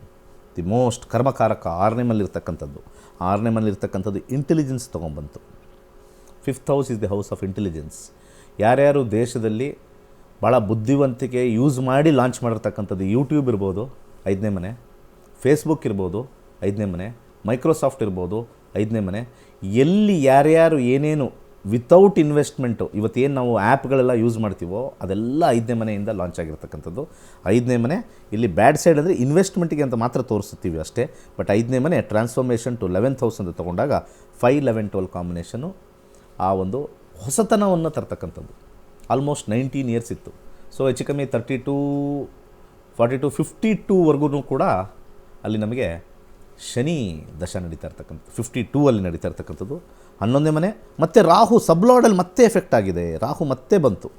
ದಿ ಮೋಸ್ಟ್ ಕರ್ಮಕಾರಕ 6ನೇ ಮನೆಯಲ್ಲಿರ್ತಕ್ಕಂಥದ್ದು. 6ನೇ ಮನೆಯಲ್ಲಿರ್ತಕ್ಕಂಥದ್ದು ಇಂಟೆಲಿಜೆನ್ಸ್ ತೊಗೊಂಬಂತು. 5th house is the house of intelligence. ಯಾರ್ಯಾರು ದೇಶದಲ್ಲಿ ಭಾಳ ಬುದ್ಧಿವಂತಿಕೆ ಯೂಸ್ ಮಾಡಿ ಲಾಂಚ್ ಮಾಡಿರ್ತಕ್ಕಂಥದ್ದು, ಯೂಟ್ಯೂಬ್ ಇರ್ಬೋದು 5ನೇ ಮನೆ, ಫೇಸ್ಬುಕ್ ಇರ್ಬೋದು 5ನೇ ಮನೆ, ಮೈಕ್ರೋಸಾಫ್ಟ್ ಇರ್ಬೋದು 5ನೇ ಮನೆ. ಎಲ್ಲಿ ಯಾರ್ಯಾರು ಏನೇನು ವಿತೌಟ್ ಇನ್ವೆಸ್ಟ್ಮೆಂಟು ಇವತ್ತೇನು ನಾವು ಆ್ಯಪ್ಗಳೆಲ್ಲ ಯೂಸ್ ಮಾಡ್ತೀವೋ ಅದೆಲ್ಲ 5ನೇ ಮನೆಯಿಂದ ಲಾಂಚ್ ಆಗಿರ್ತಕ್ಕಂಥದ್ದು. 5ನೇ ಮನೆ ಇಲ್ಲಿ ಬ್ಯಾಡ್ ಸೈಡ್ ಅಂದರೆ ಇನ್ವೆಸ್ಟ್ಮೆಂಟಿಗೆ ಅಂತ ಮಾತ್ರ ತೋರಿಸ್ತೀವಿ ಅಷ್ಟೇ. ಬಟ್ 5ನೇ ಮನೆ ಟ್ರಾನ್ಸ್ಫಾರ್ಮೇಷನ್ ಟು 11th ಹೌಸ್ ಅಂತ ತೊಗೊಂಡಾಗ 5, 11, 12 ಕಾಂಬಿನೇಷನು ಆ ಒಂದು ಹೊಸತನವನ್ನು ತರ್ತಕ್ಕಂಥದ್ದು. ಆಲ್ಮೋಸ್ಟ್ 19 ಇಯರ್ಸ್ ಇತ್ತು. ಸೊ ಹೆಚ್ಚು ಕಮ್ಮಿ 32, 42, 52ವರೆಗೂ ಕೂಡ ಅಲ್ಲಿ ನಮಗೆ ಶನಿ ದಶ ನಡೀತಾ ಇರ್ತಕ್ಕಂಥ 52 ಅಲ್ಲಿ ನಡೀತಾ ಇರ್ತಕ್ಕಂಥದ್ದು. 11ನೇ ಮನೆ ಮತ್ತು ರಾಹು ಸಬ್ಲಾಡಲ್ಲಿ ಮತ್ತೆ ಎಫೆಕ್ಟ್ ಆಗಿದೆ. ರಾಹು ಮತ್ತೆ ಬಂತು.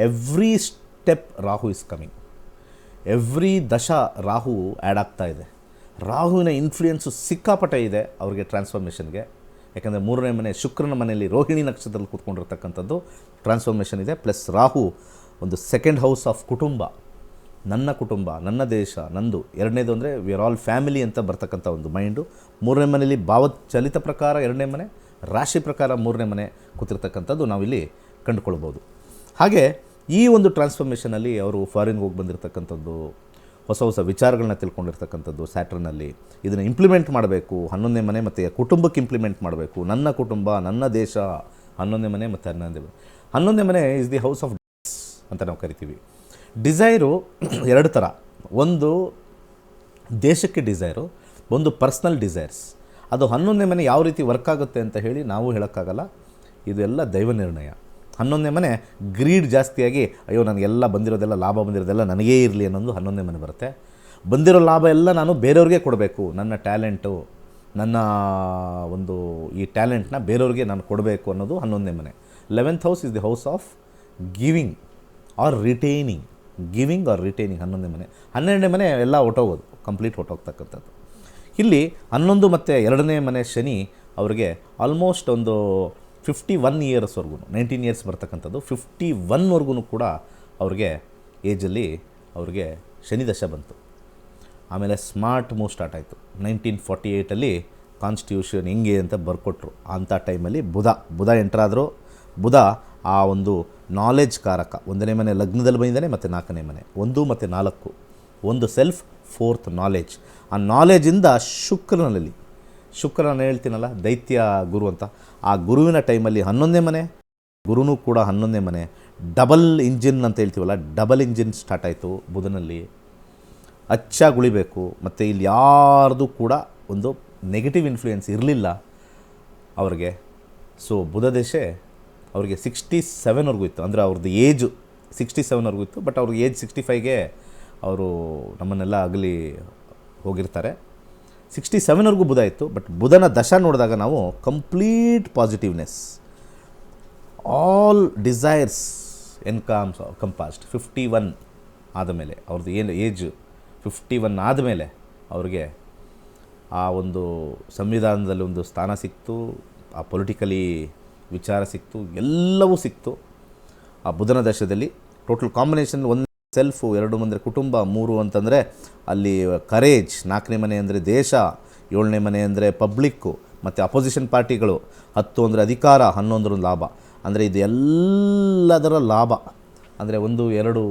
Every step Rahu is coming. Every ದಶ ರಾಹು ಆ್ಯಡ್ ಆಗ್ತಾ ಇದೆ. ರಾಹುವಿನ ಇನ್ಫ್ಲೂಯೆನ್ಸು ಸಿಕ್ಕಾಪಟ್ಟೆ ಇದೆ ಅವ್ರಿಗೆ ಟ್ರಾನ್ಸ್ಫಾರ್ಮೇಷನ್ಗೆ. ಯಾಕಂದರೆ 3ನೇ ಮನೆ ಶುಕ್ರನ ಮನೆಯಲ್ಲಿ ರೋಹಿಣಿ ನಕ್ಷತ್ರದಲ್ಲಿ ಕೂತ್ಕೊಂಡಿರ್ತಕ್ಕಂಥದ್ದು ಟ್ರಾನ್ಸ್ಫಾರ್ಮೇಷನ್ ಇದೆ. ಪ್ಲಸ್ ರಾಹು ಒಂದು 2nd ಹೌಸ್ ಆಫ್ ಕುಟುಂಬ, ನನ್ನ ಕುಟುಂಬ, ನನ್ನ ದೇಶ, ನಂದು. 2ನೇದು ಅಂದರೆ ವಿ ಆರ್ ಆಲ್ ಫ್ಯಾಮಿಲಿ ಅಂತ ಬರ್ತಕ್ಕಂಥ ಒಂದು ಮೈಂಡು. 3ನೇ ಮನೆಯಲ್ಲಿ ಭಾವಚಲಿತ ಪ್ರಕಾರ 2ನೇ ಮನೆ, ರಾಶಿ ಪ್ರಕಾರ 3ನೇ ಮನೆ ಕೂತಿರ್ತಕ್ಕಂಥದ್ದು ನಾವಿಲ್ಲಿ ಕಂಡುಕೊಳ್ಬೋದು. ಹಾಗೆ ಈ ಒಂದು ಟ್ರಾನ್ಸ್ಫಾರ್ಮೇಷನಲ್ಲಿ ಅವರು ಫಾರಿನ್ಗೆ ಹೋಗಿ ಬಂದಿರತಕ್ಕಂಥದ್ದು, ಹೊಸ ಹೊಸ ವಿಚಾರಗಳನ್ನ ತಿಳ್ಕೊಂಡಿರ್ತಕ್ಕಂಥದ್ದು ಸ್ಯಾಟರ್ನಲ್ಲಿ. ಇದನ್ನು ಇಂಪ್ಲಿಮೆಂಟ್ ಮಾಡಬೇಕು 11ನೇ ಮನೆ ಮತ್ತು ಕುಟುಂಬಕ್ಕೆ ಇಂಪ್ಲಿಮೆಂಟ್ ಮಾಡಬೇಕು. ನನ್ನ ಕುಟುಂಬ, ನನ್ನ ದೇಶ, 11ನೇ ಮನೆ ಮತ್ತು 11ನೇ ಮನೆ is the house of desires ಅಂತ ನಾವು ಕರಿತೀವಿ. ಡಿಸೈರು 2 ಥರ. ಒಂದು ದೇಶಕ್ಕೆ ಡಿಸೈರು, ಒಂದು ಪರ್ಸ್ನಲ್ ಡಿಸೈರ್ಸ್. ಅದು 11ನೇ ಮನೆ ಯಾವ ರೀತಿ ವರ್ಕ್ ಆಗುತ್ತೆ ಅಂತ ಹೇಳಿ ನಾವು ಹೇಳೋಕ್ಕಾಗಲ್ಲ. ಇದೆಲ್ಲ ದೈವ ನಿರ್ಣಯ. 11ನೇ ಮನೆ ಗ್ರೀಡ್ ಜಾಸ್ತಿಯಾಗಿ ಅಯ್ಯೋ ನನಗೆಲ್ಲ ಬಂದಿರೋದೆಲ್ಲ ಲಾಭ ಬಂದಿರೋದೆಲ್ಲ ನನಗೇ ಇರಲಿ ಅನ್ನೋದು 11ನೇ ಮನೆ ಬರುತ್ತೆ. ಬಂದಿರೋ ಲಾಭ ಎಲ್ಲ ನಾನು ಬೇರೆಯವ್ರಿಗೆ ಕೊಡಬೇಕು, ನನ್ನ ಟ್ಯಾಲೆಂಟು, ನನ್ನ ಒಂದು ಈ ಟ್ಯಾಲೆಂಟ್ನ ಬೇರೆಯವ್ರಿಗೆ ನಾನು ಕೊಡಬೇಕು ಅನ್ನೋದು 11ನೇ ಮನೆ. 11th house is the house of giving or retaining. Giving or retaining 11ನೇ ಮನೆ. 12ನೇ ಮನೆ ಎಲ್ಲ ಹೊಟ್ಟೋಗೋದು, ಕಂಪ್ಲೀಟ್ ಹೊಟ್ಟೋಗ್ತಕ್ಕಂಥದ್ದು. ಇಲ್ಲಿ 11 ಮತ್ತು 2ನೇ ಮನೆ ಶನಿ ಅವರಿಗೆ ಆಲ್ಮೋಸ್ಟ್ ಒಂದು 51 ಇಯರ್ಸ್ವರೆಗೂ, 19 ಇಯರ್ಸ್ ಬರ್ತಕ್ಕಂಥದ್ದು. 51ವರೆಗೂ ಕೂಡ ಅವ್ರಿಗೆ ಏಜಲ್ಲಿ ಅವ್ರಿಗೆ ಶನಿ ದಶ ಬಂತು. ಆಮೇಲೆ ಸ್ಮಾರ್ಟ್ ಮೂವ್ ಸ್ಟಾರ್ಟ್ ಆಯಿತು. 1948ಅಲ್ಲಿ ಕಾನ್ಸ್ಟಿಟ್ಯೂಷನ್ ಹೆಂಗೆ ಅಂತ ಬರ್ಕೊಟ್ರು. ಅಂಥ ಟೈಮಲ್ಲಿ ಬುಧ ಎಂಟ್ರಾದರು. ಬುಧ ಆ ಒಂದು ನಾಲೆಜ್ ಕಾರಕ. 1ನೇ ಮನೆ ಲಗ್ನದಲ್ಲಿ ಬಂದಿದ್ದಾನೆ ಮತ್ತು 4ನೇ ಮನೆ, 1 ಮತ್ತು 4, ಒಂದು ಸೆಲ್ಫ್, 4th ನಾಲೆಜ್. ಆ ನಾಲೆಜಿಂದ ಶುಕ್ರನ ಹೇಳ್ತೀನಲ್ಲ ದೈತ್ಯ ಗುರು ಅಂತ, ಆ ಗುರುವಿನ ಟೈಮಲ್ಲಿ 11ನೇ ಮನೆ, ಗುರುನೂ ಕೂಡ 11ನೇ ಮನೆ, ಡಬಲ್ ಇಂಜಿನ್ ಅಂತ ಹೇಳ್ತೀವಲ್ಲ, ಡಬಲ್ ಇಂಜಿನ್ ಸ್ಟಾರ್ಟ್ ಆಯಿತು ಬುಧನಲ್ಲಿ. ಅಚ್ಚಾಗುಳಿಬೇಕು. ಮತ್ತು ಇಲ್ಲಿ ಯಾರ್ದು ಕೂಡ ಒಂದು ನೆಗೆಟಿವ್ ಇನ್ಫ್ಲೂಯೆನ್ಸ್ ಇರಲಿಲ್ಲ ಅವ್ರಿಗೆ. ಸೊ ಬುಧ ದೇಶ ಅವ್ರಿಗೆ 67ವರೆಗೂ ಇತ್ತು. ಅಂದರೆ ಅವ್ರದ್ದು ಏಜು 67ವರೆಗೂ ಇತ್ತು. ಬಟ್ ಅವ್ರಿಗೆ ಏಜ್ 65ಗೆ ಅವರು ನಮ್ಮನ್ನೆಲ್ಲ ಅಗಲಿ ಹೋಗಿರ್ತಾರೆ. 67ವರೆಗೂ ಬುಧ ಇತ್ತು. ಬಟ್ ಬುಧನ ದಶ ನೋಡಿದಾಗ ನಾವು ಕಂಪ್ಲೀಟ್ ಪಾಸಿಟಿವ್ನೆಸ್, ಆಲ್ ಡಿಸೈರ್ಸ್ ಕಂಪಾಸ್ಡ್. 51 ಆದಮೇಲೆ ಅವ್ರದ್ದು ಏನು ಏಜ್ 51 ಆದಮೇಲೆ ಅವ್ರಿಗೆ ಆ ಒಂದು ಸಂವಿಧಾನದಲ್ಲಿ ಒಂದು ಸ್ಥಾನ ಸಿಕ್ತು, ಆ ಪೊಲಿಟಿಕಲಿ ವಿಚಾರ ಸಿಕ್ತು, ಎಲ್ಲವೂ ಸಿಕ್ತು ಆ ಬುಧನ ದಶದಲ್ಲಿ. ಟೋಟಲ್ ಕಾಂಬಿನೇಷನ್ 1 ಸೆಲ್ಫು, 2 ಅಂದರೆ ಕುಟುಂಬ, 3 ಅಂತಂದರೆ ಅಲ್ಲಿ ಕರೇಜ್, 4ನೇ ಮನೆ ಅಂದರೆ ದೇಶ, 7ನೇ ಮನೆ ಅಂದರೆ ಪಬ್ಲಿಕ್ಕು ಮತ್ತು ಅಪೋಸಿಷನ್ ಪಾರ್ಟಿಗಳು, 10 ಅಂದರೆ ಅಧಿಕಾರ, 11 ಲಾಭ. ಅಂದರೆ ಇದು ಎಲ್ಲದರ ಲಾಭ. ಅಂದರೆ 1, 2,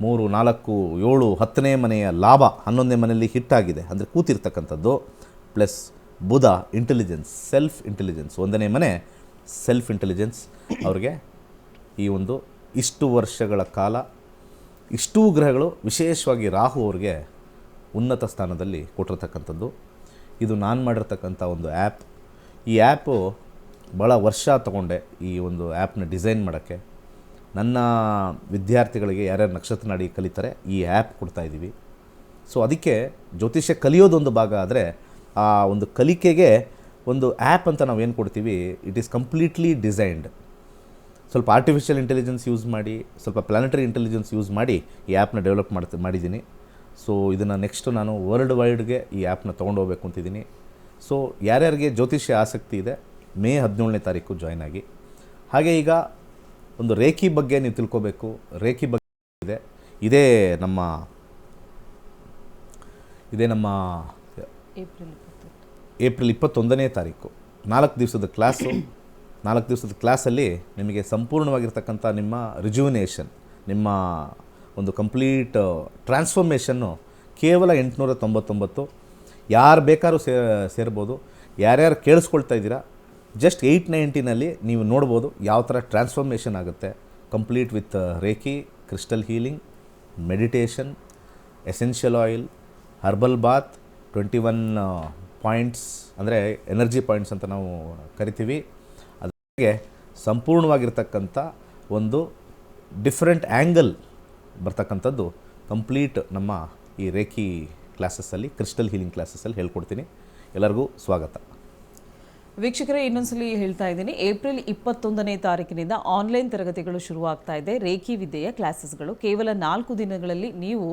3, 4, 7, 10ನೇ ಮನೆಯ ಲಾಭ 11ನೇ ಮನೆಯಲ್ಲಿ ಹಿಟ್ಟಾಗಿದೆ ಅಂದರೆ ಕೂತಿರ್ತಕ್ಕಂಥದ್ದು. ಪ್ಲಸ್ ಬುಧ ಇಂಟೆಲಿಜೆನ್ಸ್, ಸೆಲ್ಫ್ ಇಂಟೆಲಿಜೆನ್ಸ್, 1ನೇ ಮನೆ ಸೆಲ್ಫ್ ಇಂಟೆಲಿಜೆನ್ಸ್. ಅವ್ರಿಗೆ ಈ ಒಂದು ಇಷ್ಟು ವರ್ಷಗಳ ಕಾಲ ಇಷ್ಟೂ ಗ್ರಹಗಳು, ವಿಶೇಷವಾಗಿ ರಾಹು ಅವ್ರಿಗೆ ಉನ್ನತ ಸ್ಥಾನದಲ್ಲಿ ಕೊಟ್ಟಿರ್ತಕ್ಕಂಥದ್ದು. ಇದು ನಾನು ಮಾಡಿರ್ತಕ್ಕಂಥ ಒಂದು ಆ್ಯಪ್. ಈ ಆ್ಯಪು ಭಾಳ ವರ್ಷ ತಗೊಂಡೆ ಈ ಒಂದು ಆ್ಯಪ್ನ ಡಿಸೈನ್ ಮಾಡೋಕ್ಕೆ. ನನ್ನ ವಿದ್ಯಾರ್ಥಿಗಳಿಗೆ ಯಾರ್ಯಾರು ನಕ್ಷತ್ರ ನಾಡಿ ಕಲಿತಾರೆ ಈ ಆ್ಯಪ್ ಕೊಡ್ತಾಯಿದ್ದೀವಿ. ಸೊ ಅದಕ್ಕೆ ಜ್ಯೋತಿಷ್ಯ ಕಲಿಯೋದೊಂದು ಭಾಗ ಆದರೆ, ಆ ಒಂದು ಕಲಿಕೆಗೆ ಒಂದು ಆ್ಯಪ್ ಅಂತ ನಾವು ಏನು ಕೊಡ್ತೀವಿ, ಇಟ್ ಈಸ್ ಕಂಪ್ಲೀಟ್ಲಿ ಡಿಸೈನ್ಡ್. ಸ್ವಲ್ಪ ಆರ್ಟಿಫಿಷಿಯಲ್ ಇಂಟೆಲಿಜೆನ್ಸ್ ಯೂಸ್ ಮಾಡಿ, ಸ್ವಲ್ಪ ಪ್ಲಾನೆಟರಿ ಇಂಟೆಲಿಜೆನ್ಸ್ ಯೂಸ್ ಮಾಡಿ ಈ ಆ್ಯಪ್ನ ಡೆವಲಪ್ ಮಾಡಿದ್ದೀನಿ. ಸೊ ಇದನ್ನು ನೆಕ್ಸ್ಟು ನಾನು ವರ್ಲ್ಡ್ ವೈಡ್ಗೆ ಈ ಆ್ಯಪ್ನ ತೊಗೊಂಡೋಗ್ಬೇಕು ಅಂತಿದ್ದೀನಿ. ಸೊ ಯಾರ್ಯಾರಿಗೆ ಜ್ಯೋತಿಷ್ಯ ಆಸಕ್ತಿ ಇದೆ, ಮೇ 17ನೇ ತಾರೀಕು ಜಾಯ್ನ್ ಆಗಿ. ಹಾಗೆ ಈಗ ಒಂದು ರೇಖಿ ಬಗ್ಗೆ ನೀವು ತಿಳ್ಕೋಬೇಕು. ರೇಖಿ ಬಗ್ಗೆ ಇದೇ ನಮ್ಮ ಏಪ್ರಿಲ್ 21ನೇ ತಾರೀಕು 4 ದಿವಸದ ಕ್ಲಾಸು. 4 ದಿವಸದ ಕ್ಲಾಸಲ್ಲಿ ನಿಮಗೆ ಸಂಪೂರ್ಣವಾಗಿರ್ತಕ್ಕಂಥ ನಿಮ್ಮ ರಿಜ್ಯುವಿನೇಷನ್, ನಿಮ್ಮ ಒಂದು ಕಂಪ್ಲೀಟ್ ಟ್ರಾನ್ಸ್ಫಾರ್ಮೇಷನ್ನು ಕೇವಲ 899. ಯಾರು ಬೇಕಾದ್ರೂ ಸೇರ್ಬೋದು. ಯಾರ್ಯಾರು ಕೇಳಿಸ್ಕೊಳ್ತಾ ಇದ್ದೀರಾ, ಜಸ್ಟ್ 890ನಲ್ಲಿ ನೀವು ನೋಡ್ಬೋದು ಯಾವ ಥರ ಟ್ರಾನ್ಸ್ಫಾರ್ಮೇಷನ್ ಆಗುತ್ತೆ. Complete with reiki, crystal healing, meditation, essential oil, herbal bath, 21 points ಅಂದರೆ ಎನರ್ಜಿ ಪಾಯಿಂಟ್ಸ್ ಅಂತ ನಾವು ಕರಿತೀವಿ. ಅದಕ್ಕೆ ಸಂಪೂರ್ಣವಾಗಿರ್ತಕ್ಕಂಥ ಒಂದು ಡಿಫ್ರೆಂಟ್ ಆ್ಯಂಗಲ್ ಬರ್ತಕ್ಕಂಥದ್ದು ಕಂಪ್ಲೀಟ್ ನಮ್ಮ ಈ ರೇಖಿ ಕ್ಲಾಸಸ್ಸಲ್ಲಿ, ಕ್ರಿಸ್ಟಲ್ ಹೀಲಿಂಗ್ ಕ್ಲಾಸಸ್ಸಲ್ಲಿ ಹೇಳ್ಕೊಡ್ತೀನಿ. ಎಲ್ಲರಿಗೂ ಸ್ವಾಗತ. ವೀಕ್ಷಕರೇ, ಇನ್ನೊಂದ್ಸಲಿ ಹೇಳ್ತಾ ಇದ್ದೀನಿ, ಏಪ್ರಿಲ್ 21ನೇ ತಾರೀಕಿನಿಂದ ಆನ್ಲೈನ್ ತರಗತಿಗಳು ಶುರುವಾಗ್ತಾ ಇದೆ. ರೇಖಿ ವಿದ್ಯೆಯ ಕ್ಲಾಸಸ್ಗಳು ಕೇವಲ 4 ದಿನಗಳಲ್ಲಿ ನೀವು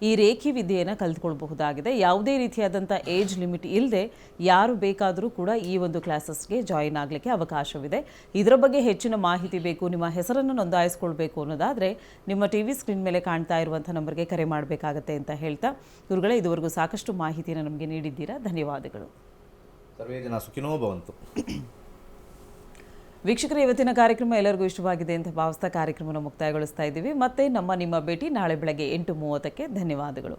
ಈ ರೇಖಿ ವಿದ್ಯೆಯನ್ನು ಕಲಿತ್ಕೊಳ್ಬಹುದಾಗಿದೆ. ಯಾವುದೇ ರೀತಿಯಾದಂಥ ಏಜ್ ಲಿಮಿಟ್ ಇಲ್ಲದೆ ಯಾರು ಬೇಕಾದರೂ ಕೂಡ ಈ ಒಂದು ಕ್ಲಾಸಸ್ಗೆ ಜಾಯಿನ್ ಆಗಲಿಕ್ಕೆ ಅವಕಾಶವಿದೆ. ಇದರ ಬಗ್ಗೆ ಹೆಚ್ಚಿನ ಮಾಹಿತಿ ಬೇಕು, ನಿಮ್ಮ ಹೆಸರನ್ನು ನೋಂದಾಯಿಸ್ಕೊಳ್ಬೇಕು ಅನ್ನೋದಾದರೆ ನಿಮ್ಮ TV ಸ್ಕ್ರೀನ್ ಮೇಲೆ ಕಾಣ್ತಾ ಇರುವಂಥ ನಂಬರ್ಗೆ ಕರೆ ಮಾಡಬೇಕಾಗತ್ತೆ ಅಂತ ಹೇಳ್ತಾ, ಗುರುಗಳೇ ಇದುವರೆಗೂ ಸಾಕಷ್ಟು ಮಾಹಿತಿಯನ್ನು ನಮಗೆ ನೀಡಿದ್ದೀರಾ, ಧನ್ಯವಾದಗಳು. ಸರ್ವೇ ಜನ ಸುಖಿನೋ ಭವಂತು. ವೀಕ್ಷಕರ, ಇವತ್ತಿನ ಕಾರ್ಯಕ್ರಮ ಎಲ್ಲರಿಗೂ ಇಷ್ಟವಾಗಿದೆ ಅಂತ ಭಾವಿಸ್ತಾ ಕಾರ್ಯಕ್ರಮವನ್ನು ಮುಕ್ತಾಯಗೊಳಿಸ್ತಾ ಇದ್ದೀವಿ. ಮತ್ತೆ ನಿಮ್ಮ ಭೇಟಿ ನಾಳೆ ಬೆಳಗ್ಗೆ 8:30ಕ್ಕೆ. ಧನ್ಯವಾದಗಳು.